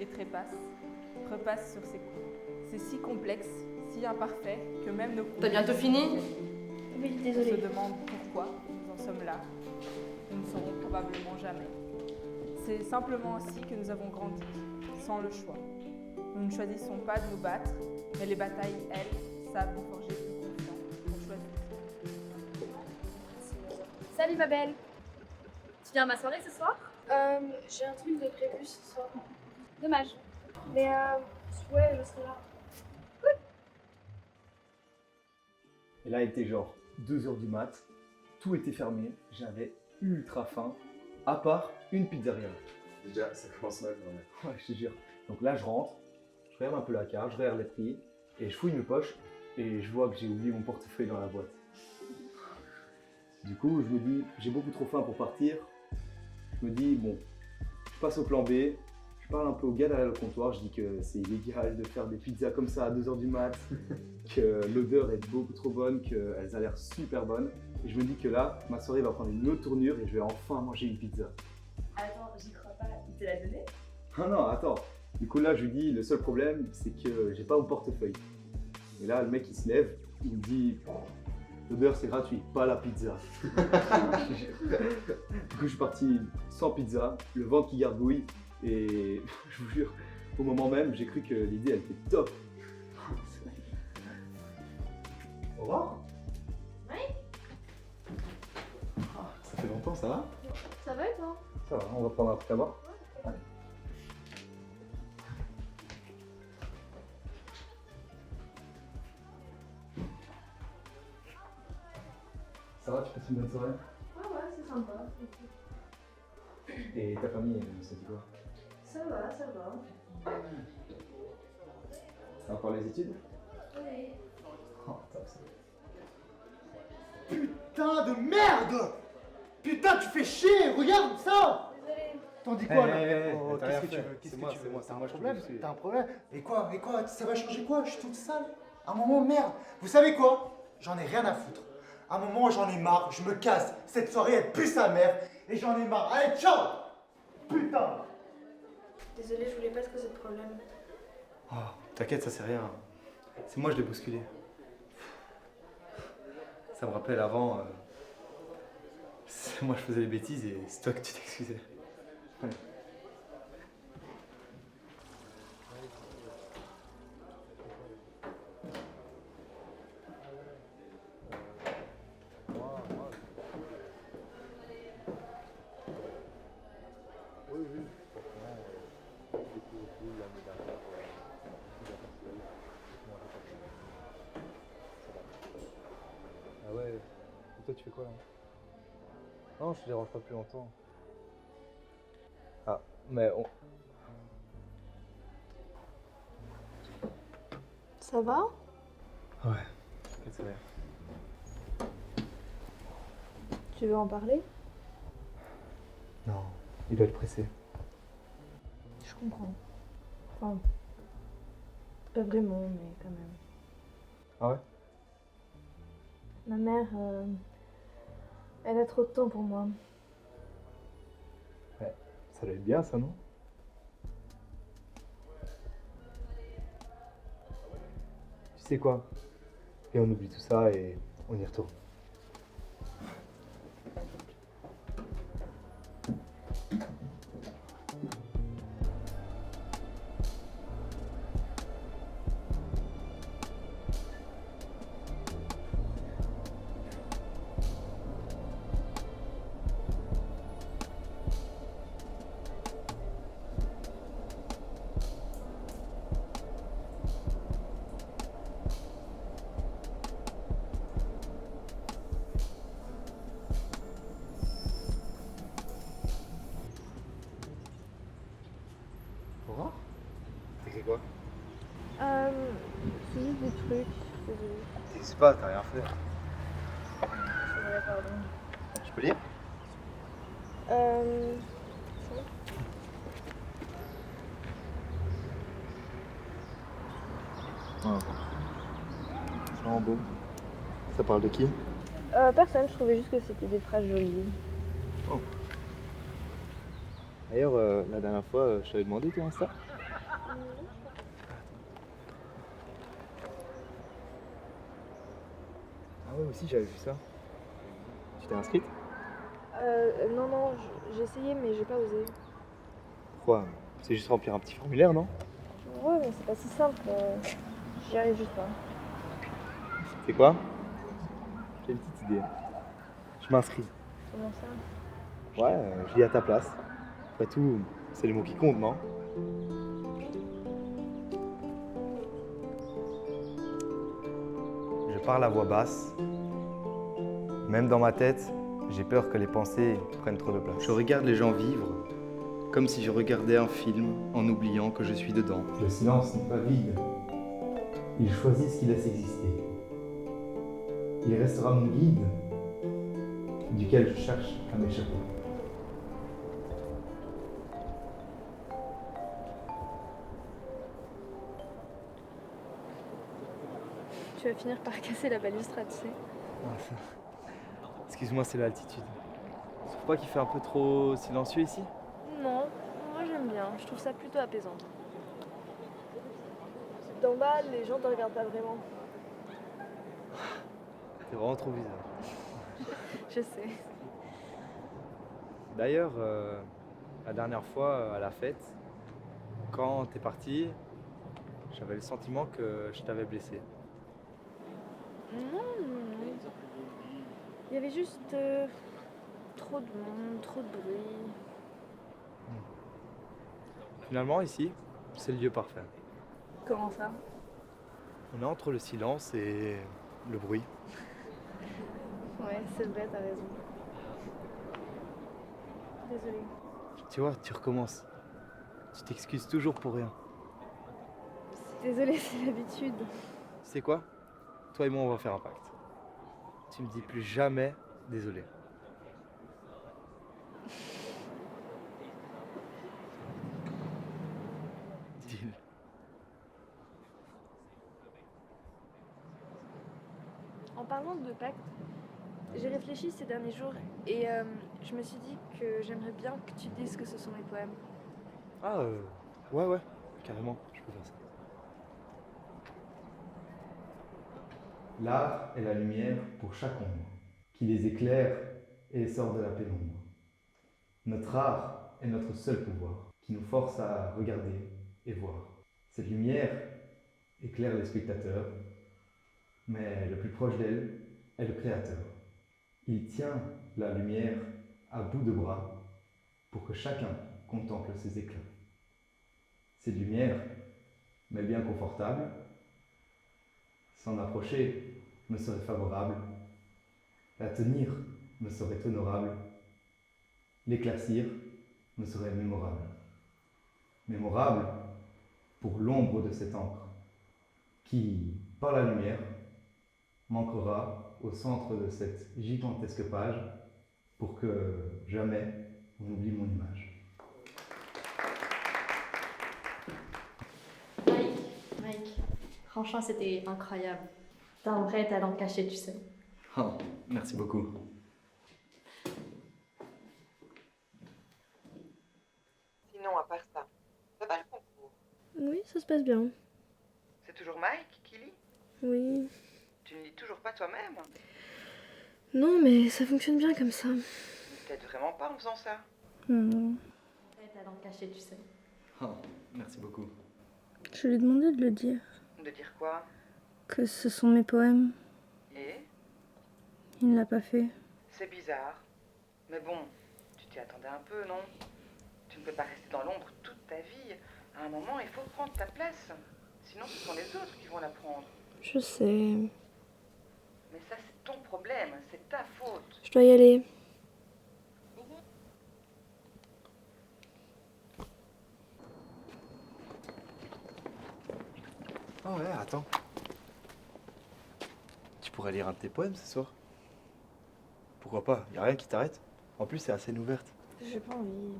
et trépasse, repasse sur ses coups. C'est si complexe, si imparfait, que même nos T'as bientôt fini? Oui, se désolée. demandent pourquoi nous en sommes là. Nous ne saurons probablement jamais. C'est simplement ainsi que nous avons grandi, sans le choix. Nous ne choisissons pas de nous battre, mais les batailles, elles, savent nous forger plus confiants pour choisir. Salut ma belle. Tu viens à ma soirée ce soir? J'ai un truc de prévu ce soir. Dommage. Mais ouais, je serai là. Et là, il était genre 2h du mat, tout était fermé, j'avais ultra faim, à part une pizzeria. Déjà, ça commence mal quand même. Ouais, je te jure. Donc là, je rentre, je regarde un peu la carte, je regarde les prix, et je fouille mes poches, et je vois que j'ai oublié mon portefeuille dans la boîte. Du coup, je me dis, j'ai beaucoup trop faim pour partir. Je me dis, bon, je passe au plan B, je parle un peu au gars derrière le comptoir, je dis que c'est illégal de faire des pizzas comme ça à 2h du mat, que l'odeur est beaucoup trop bonne, qu'elles ont l'air super bonnes. Et je me dis que là, ma soirée va prendre une autre tournure et je vais enfin manger une pizza. Attends, j'y crois pas, il te l'a donné? Ah non, attends. Du coup là, je lui dis, le seul problème, c'est que j'ai pas mon portefeuille. Et là, le mec, il se lève, il me dit, l'odeur, c'est gratuit, pas la pizza. Du coup, je suis parti sans pizza, le ventre qui gargouille, et je vous jure, au moment même, j'ai cru que l'idée, elle était top. Au revoir. Ça fait longtemps, ça va? Ça va et toi? Ça va, on va prendre un truc à boire. Allez. Ça va, tu passes une bonne soirée? Ouais, c'est sympa. Et ta famille, ça dit quoi? Ça va, ça va. Ça va encore les études? Oui. Oh, top ça. Putain de merde! Putain, tu fais chier! Regarde ça! Désolée. T'en dis quoi là? Oh, Qu'est-ce que tu veux? Qu'est-ce que tu veux? T'as un problème? T'as un problème? Et quoi? Ça va changer quoi? Je suis toute sale. À un moment, merde. Vous savez quoi? J'en ai rien à foutre. À un moment, j'en ai marre. Je me casse. Cette soirée, elle pue sa mère. Et j'en ai marre. Allez, ciao! Putain! Désolée, je voulais pas te causer de problème. Oh, t'inquiète, ça c'est rien. C'est moi, je l'ai bousculé. Ça me rappelle avant, moi je faisais des bêtises et c'est toi que tu t'excusais. Ouais. Ah ouais, et toi tu fais quoi là? Non, je te dérange pas plus longtemps. Ah, mais on... Ça va? Ouais, c'est vrai. Tu veux en parler? Non, il doit être pressé. Je comprends. Enfin, pas vraiment, mais quand même. Ah ouais? Ma mère, elle a trop de temps pour moi. Ouais, ça doit être bien ça, non? Tu sais quoi? Et on oublie tout ça et on y retourne. Aurore? T'écris quoi? C'est juste des trucs. Désolée. T'existes pas, t'as rien fait. C'est vrai, pardon. Tu peux lire? C'est vrai. Ah. C'est vraiment beau. Ça parle de qui? Personne, je trouvais juste que c'était des phrases jolies. D'ailleurs, la dernière fois, je t'avais demandé ton Insta. Ah ouais, aussi j'avais vu ça. Tu t'es inscrite? Non, j'ai essayé, mais j'ai pas osé. Pourquoi? C'est juste remplir un petit formulaire, non? Ouais, mais c'est pas si simple. J'y arrive juste pas. C'est quoi? J'ai une petite idée. Je m'inscris. Comment ça? Ouais, je lis à ta place. Après tout, c'est les mots qui comptent, non? Je parle à voix basse. Même dans ma tête, j'ai peur que les pensées prennent trop de place. Je regarde les gens vivre comme si je regardais un film en oubliant que je suis dedans. Le silence n'est pas vide. Il choisit ce qu'il laisse exister. Il restera mon guide, duquel je cherche à m'échapper. Tu vas finir par casser la balustrade, tu sais. Excuse-moi, c'est l'altitude. Tu trouves pas qu'il fait un peu trop silencieux ici? Non, moi j'aime bien. Je trouve ça plutôt apaisant. D'en bas, les gens te regardent pas vraiment. C'est vraiment trop bizarre. Je sais. D'ailleurs, la dernière fois à la fête, quand t'es parti, j'avais le sentiment que je t'avais blessé. Non. Il y avait juste trop de monde, trop de bruit. Finalement, ici, c'est le lieu parfait. Comment ça? On est entre le silence et le bruit. Ouais, c'est vrai, t'as raison. Désolée. Tu vois, tu recommences. Tu t'excuses toujours pour rien. Désolée, c'est l'habitude. Tu sais quoi? Toi et moi, on va faire un pacte. Tu me dis plus jamais désolé. Deal. En parlant de pacte, j'ai réfléchi ces derniers jours et je me suis dit que j'aimerais bien que tu dises que ce sont mes poèmes. Ah, ouais, carrément, je peux faire ça. L'art est la lumière pour chaque ombre, qui les éclaire et les sort de la pénombre. Notre art est notre seul pouvoir, qui nous force à regarder et voir. Cette lumière éclaire les spectateurs, mais le plus proche d'elle est le Créateur. Il tient la lumière à bout de bras pour que chacun contemple ses éclats. Cette lumière m'est bien confortable. S'en approcher me serait favorable. La tenir me serait honorable. L'éclaircir me serait mémorable. Mémorable pour l'ombre de cette encre qui, par la lumière, m'ancrera au centre de cette gigantesque page pour que jamais on n'oublie mon image. Mike, franchement, c'était incroyable. T'as un vrai talent caché, tu sais. Oh, merci beaucoup. Sinon, à part ça va le concours? Oui, ça se passe bien. C'est toujours Mike qui lit? Oui. Tu ne lis toujours pas toi-même? Non, mais ça fonctionne bien comme ça. Peut-être vraiment pas en faisant ça. Non. Vrai talent caché, tu sais. Oh, merci beaucoup. Je lui ai demandé de le dire. De dire quoi? Que ce sont mes poèmes. Et? Il ne l'a pas fait. C'est bizarre. Mais bon, tu t'y attendais un peu, non? Tu ne peux pas rester dans l'ombre toute ta vie. À un moment, il faut prendre ta place. Sinon, ce sont les autres qui vont la prendre. Je sais. Mais ça, c'est ton problème. C'est ta faute. Je dois y aller. Ah ouais, attends. Tu pourrais lire un de tes poèmes ce soir? Pourquoi pas? Y a rien qui t'arrête. En plus, c'est la scène ouverte. J'ai pas envie.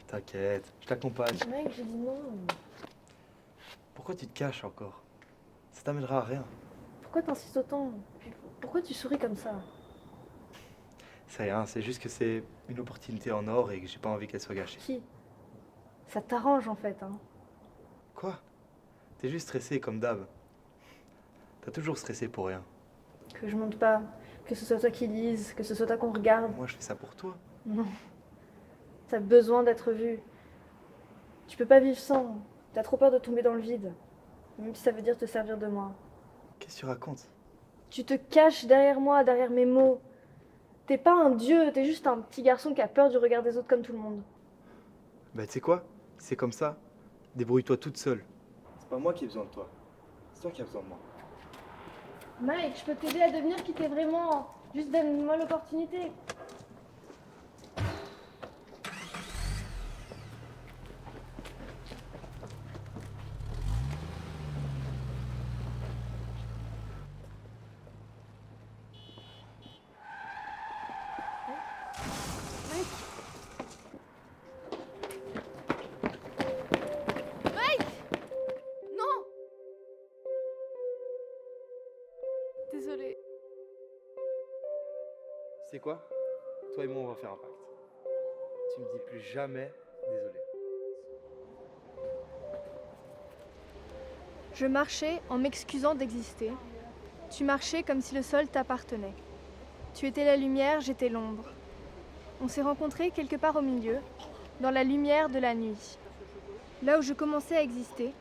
T'inquiète, je t'accompagne. Mec, j'ai dit non. Pourquoi tu te caches encore? Ça t'amènera à rien. Pourquoi t'insistes autant? Puis pourquoi tu souris comme ça? C'est rien, c'est juste que c'est une opportunité en or et que j'ai pas envie qu'elle soit gâchée. Qui? Ça t'arrange en fait, hein. Quoi? T'es juste stressé comme d'hab. T'as toujours stressé pour rien. Que je monte pas, que ce soit toi qui lise, que ce soit toi qu'on regarde. Moi, je fais ça pour toi. Non. T'as besoin d'être vu. Tu peux pas vivre sans. T'as trop peur de tomber dans le vide. Même si ça veut dire te servir de moi. Qu'est-ce que tu racontes? Tu te caches derrière moi, derrière mes mots. T'es pas un dieu, t'es juste un petit garçon qui a peur du regard des autres comme tout le monde. Bah, tu sais quoi? C'est comme ça. Débrouille-toi toute seule. C'est pas moi qui ai besoin de toi. C'est toi qui as besoin de moi. Mike, je peux t'aider à devenir qui t'es vraiment. Juste donne-moi l'opportunité. Désolée. C'est quoi? Toi et moi, on va faire un pacte. Tu me dis plus jamais désolé. Je marchais en m'excusant d'exister. Tu marchais comme si le sol t'appartenait. Tu étais la lumière, j'étais l'ombre. On s'est rencontrés quelque part au milieu, dans la lumière de la nuit. Là où je commençais à exister,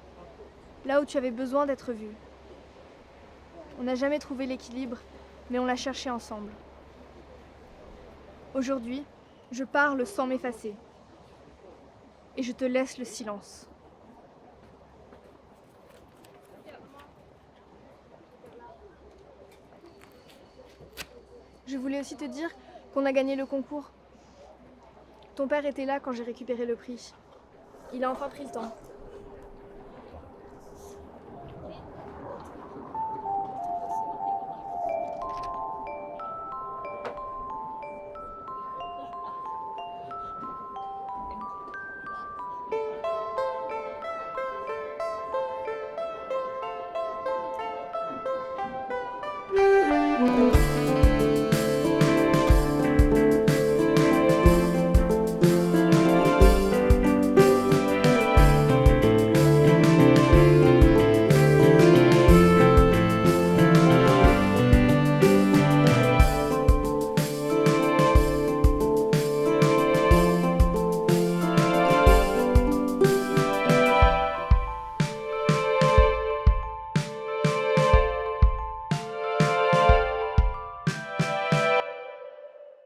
là où tu avais besoin d'être vu. On n'a jamais trouvé l'équilibre, mais on l'a cherché ensemble. Aujourd'hui, je parle sans m'effacer. Et je te laisse le silence. Je voulais aussi te dire qu'on a gagné le concours. Ton père était là quand j'ai récupéré le prix. Il a enfin pris le temps.